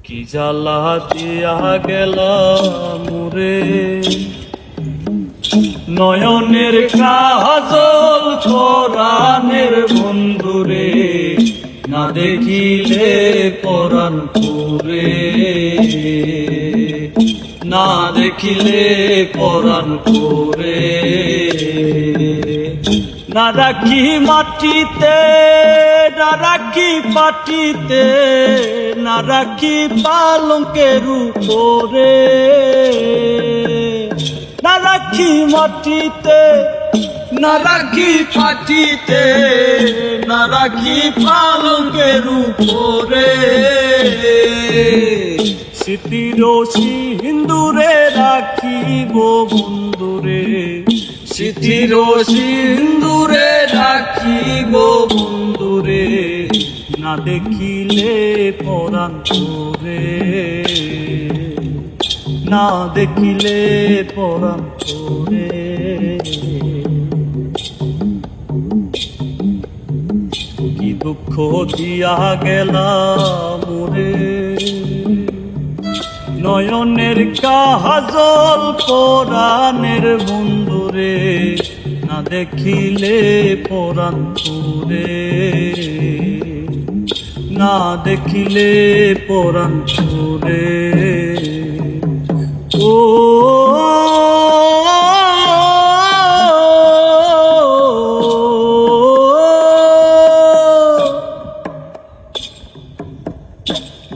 কি জ্বালা দিয়া গেলাম রে, নয়নের কাজল পরাণের বন্ধুরে, না দেখিলে পরাণ পুরে, না দেখিলে পরাণ পুরে। না রাখি মাটিতে, না রাখি পাটিতে, না রাখি পালঙ্কের উপরে, না রাখি মাটিতে, না রাখি পাটিতে, না রাখি পালঙ্কের উপরে। স্মৃতির সিন্দুরে রাখিব বন্ধুরে, স্মৃতির সিন্দুরে রাখিব বন্ধুরে, না দেখিলে পরাণ পুরে, না দেখিলে পরাণ পুরে। কি দুঃখ দিয়া গেলাম রে, নয়নের কাজল পরাণের বন্ধুরে, না দেখিলে পরাণ পুরে, না দেখিলে পরাণ পুরে। ও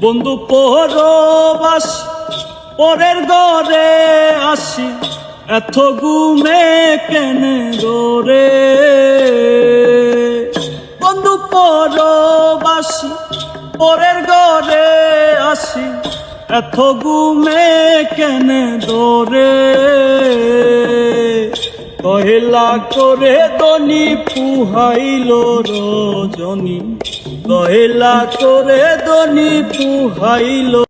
বন্ধু পরবাস পরের ঘরে আসি, এত ঘুমে কেনে রে। বন্ধু পরবাসী পরের ঘরে আসি, এত ঘুমে কেনে রে। কহিলা করে দনি পুহাইল রজনী, কহিলা করে দনি পুহাইল